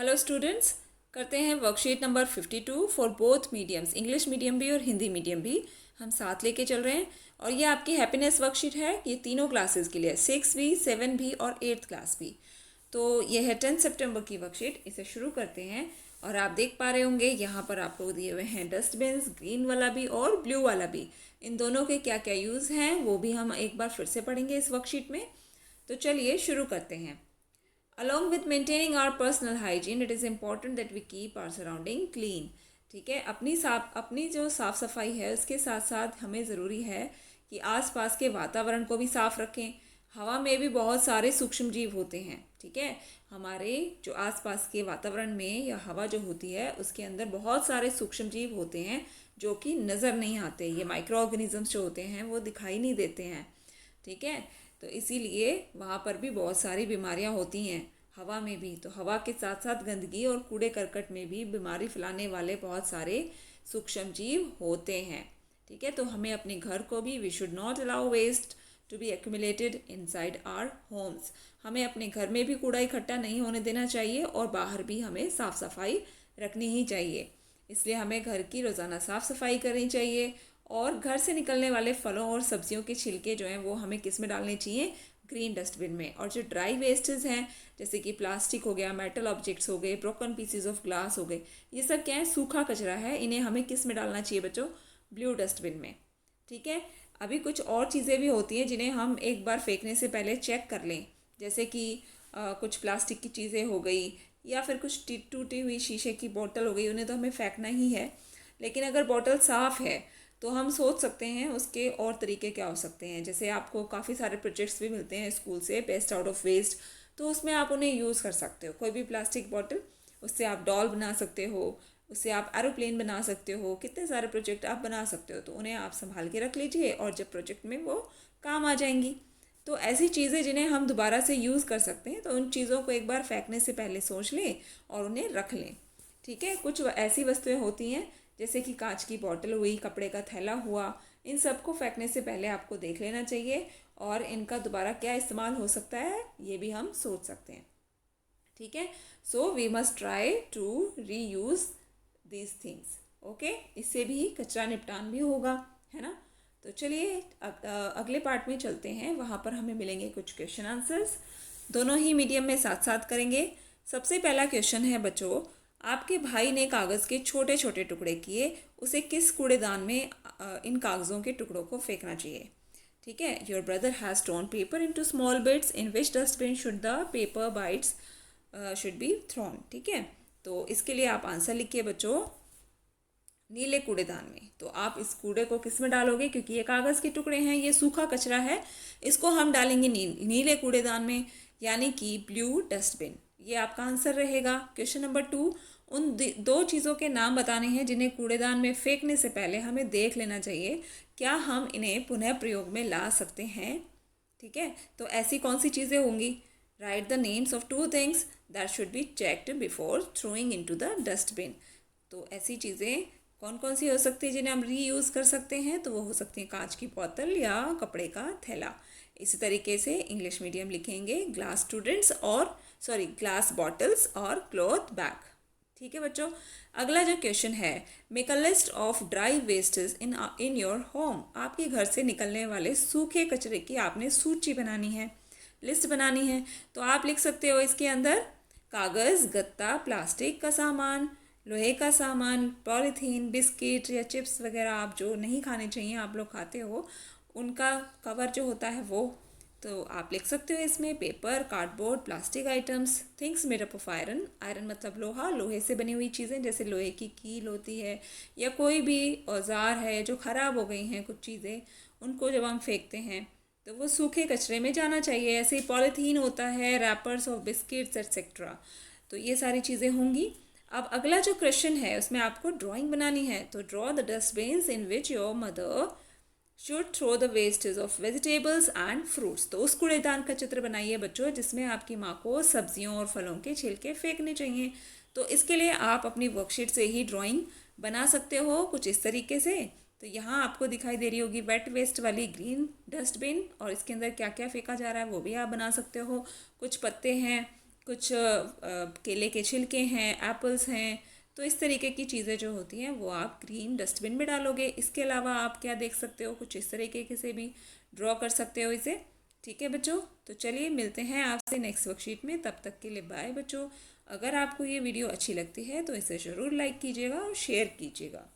Hello students, करते हैं worksheet number 52 for both mediums, English medium भी और हिंदी मीडियम भी हम साथ लेके चल रहे हैं। और ये आपकी हैप्पीनेस वर्कशीट है, ये तीनों क्लासेस के लिए, 6 भी, 7 भी और 8th क्लास भी। तो ये है 10 सितंबर की वर्कशीट। इसे शुरू करते हैं। और आप देख पा रहे होंगे यहाँ पर आपको दिए हुए हैं डस्टबिन्स, ग्रीन वाला भी और ब्लू वाला भी। इन दोनों के क्या क्या यूज़ हैं वो भी हम एक बार फिर से पढ़ेंगे इस वर्कशीट में। तो चलिए शुरू करते हैं। Along with maintaining our personal hygiene, it is important that we keep our surrounding clean. ठीक है, अपनी जो साफ़ सफाई है उसके साथ साथ हमें ज़रूरी है कि आसपास के वातावरण को भी साफ़ रखें। हवा में भी बहुत सारे सूक्ष्म जीव होते हैं। ठीक है, हमारे जो आसपास के वातावरण में या हवा जो होती है उसके अंदर बहुत सारे सूक्ष्म जीव होते हैं जो कि नज़र नहीं आते। ये माइक्रो ऑर्गेनिजम्स जो होते हैं वो दिखाई नहीं देते हैं। ठीक है, तो इसीलिए वहाँ पर भी बहुत सारी बीमारियाँ होती हैं। हवा में भी, तो हवा के साथ साथ गंदगी और कूड़े करकट में भी बीमारी फैलाने वाले बहुत सारे सूक्ष्म जीव होते हैं। ठीक है, तो हमें अपने घर को भी, we should not allow waste to be accumulated inside our homes. हमें अपने घर में भी कूड़ा इकट्ठा नहीं होने देना चाहिए और बाहर भी हमें साफ़ सफाई रखनी ही चाहिए। इसलिए हमें घर की रोज़ाना साफ़ सफाई करनी चाहिए। और घर से निकलने वाले फलों और सब्जियों के छिलके जो हैं वो हमें किस में डालने चाहिए? ग्रीन डस्टबिन में। और जो ड्राई वेस्टेज हैं जैसे कि प्लास्टिक हो गया, मेटल ऑब्जेक्ट्स हो गए, ब्रोकन पीसीज ऑफ ग्लास हो गए, ये सब क्या है? सूखा कचरा है। इन्हें हमें किस में डालना चाहिए बच्चों? ब्लू डस्टबिन में। ठीक है, अभी कुछ और चीज़ें भी होती हैं जिन्हें हम एक बार फेंकने से पहले चेक कर लें। जैसे कि कुछ प्लास्टिक की चीज़ें हो गई या फिर कुछ टूटी हुई शीशे की बोतल हो गई, उन्हें तो हमें फेंकना ही है। लेकिन अगर बोतल साफ़ है तो हम सोच सकते हैं उसके और तरीके क्या हो सकते हैं। जैसे आपको काफ़ी सारे प्रोजेक्ट्स भी मिलते हैं स्कूल से, बेस्ट आउट ऑफ वेस्ट, तो उसमें आप उन्हें यूज़ कर सकते हो। कोई भी प्लास्टिक बॉटल, उससे आप डॉल बना सकते हो, उससे आप एरोप्लेन बना सकते हो, कितने सारे प्रोजेक्ट आप बना सकते हो। तो उन्हें आप संभाल के रख लीजिए और जब प्रोजेक्ट में वो काम आ जाएंगी। तो ऐसी चीज़ें जिन्हें हम दोबारा से यूज़ कर सकते हैं, तो उन चीज़ों को एक बार फेंकने से पहले सोच लें और उन्हें रख लें। ठीक है, कुछ ऐसी वस्तुएं होती हैं जैसे कि कांच की बोतल हुई, कपड़े का थैला हुआ, इन सब को फेंकने से पहले आपको देख लेना चाहिए और इनका दोबारा क्या इस्तेमाल हो सकता है ये भी हम सोच सकते हैं। ठीक है, so we must try to reuse these things. Okay, इससे भी कचरा निपटान भी होगा, है ना। तो चलिए अगले पार्ट में चलते हैं। वहाँ पर हमें मिलेंगे कुछ क्वेश्चन आंसर्स, दोनों ही मीडियम में साथ साथ करेंगे। सबसे पहला क्वेश्चन है बच्चों, आपके भाई ने कागज़ के छोटे छोटे टुकड़े किए, उसे किस कूड़ेदान में इन कागज़ों के टुकड़ों को फेंकना चाहिए? ठीक है, your brother has torn paper into small bits, in which dustbin should the paper bytes should be thrown. ठीक है, तो इसके लिए आप आंसर लिखिए बच्चों, नीले कूड़ेदान में। तो आप इस कूड़े को किस में डालोगे? क्योंकि ये कागज़ के टुकड़े हैं, ये सूखा कचरा है, इसको हम डालेंगे नीले कूड़ेदान में, यानी कि ब्लू डस्टबिन। ये आपका आंसर रहेगा। क्वेश्चन नंबर 2, उन दो चीज़ों के नाम बताने हैं जिन्हें कूड़ेदान में फेंकने से पहले हमें देख लेना चाहिए क्या हम इन्हें पुनः प्रयोग में ला सकते हैं। ठीक है, तो ऐसी कौन सी चीज़ें होंगी? Right the names of 2 things that should be checked before throwing into the dustbin. तो ऐसी चीज़ें कौन कौन सी हो सकती है जिन्हें हम रीयूज़ कर सकते हैं? तो वो हो सकती है कांच की बोतल या कपड़े का थैला। इसी तरीके से इंग्लिश मीडियम लिखेंगे ग्लास स्टूडेंट्स और ग्लास बॉटल्स और क्लॉथ बैग। ठीक है बच्चों, अगला जो क्वेश्चन है, make a list of dry wastage in your home. आपके घर से निकलने वाले सूखे कचरे की आपने सूची बनानी है, लिस्ट बनानी है। तो आप लिख सकते हो इसके अंदर कागज़, गत्ता, प्लास्टिक का सामान, लोहे का सामान, पॉलीथीन, बिस्किट या चिप्स वगैरह आप जो नहीं खाने चाहिए, आप लोग खाते हो, उनका कवर जो होता है वो। तो आप लिख सकते हो इसमें paper, cardboard, plastic items, things made up of iron. Iron मतलब लोहा, लोहे से बनी हुई चीज़ें, जैसे लोहे की कील होती है या कोई भी औजार है जो ख़राब हो गई हैं कुछ चीज़ें, उनको जब हम फेंकते हैं तो वो सूखे कचरे में जाना चाहिए। ऐसे ही पॉलीथीन होता है, रैपर्स ऑफ बिस्किट्स एट्सेट्रा, तो ये सारी चीज़ें होंगी। अब अगला जो क्वेश्चन है उसमें आपको ड्राइंग बनानी है। तो draw the dustbins in which your mother should throw the wastage of vegetables and fruits. तो उस कूड़ेदान का चित्र बनाइए बच्चों जिसमें आपकी माँ को सब्जियों और फलों के छिलके फेंकने चाहिए। तो इसके लिए आप अपनी वर्कशीट से ही ड्राइंग बना सकते हो कुछ इस तरीके से। तो यहाँ आपको दिखाई दे रही होगी वेट वेस्ट वाली ग्रीन डस्टबिन, और इसके अंदर क्या क्या फेंका जा रहा है वो भी आप बना सकते हो। कुछ पत्ते हैं, कुछ केले के छिलके हैं, एप्पल्स हैं। तो इस तरीके की चीज़ें जो होती हैं वो आप ग्रीन डस्टबिन में डालोगे। इसके अलावा आप क्या देख सकते हो, कुछ इस तरीके के से भी ड्रॉ कर सकते हो इसे। ठीक है बच्चों, तो चलिए मिलते हैं आपसे नेक्स्ट वर्कशीट में। तब तक के लिए बाय बच्चों। अगर आपको ये वीडियो अच्छी लगती है तो इसे ज़रूर लाइक कीजिएगा और शेयर कीजिएगा।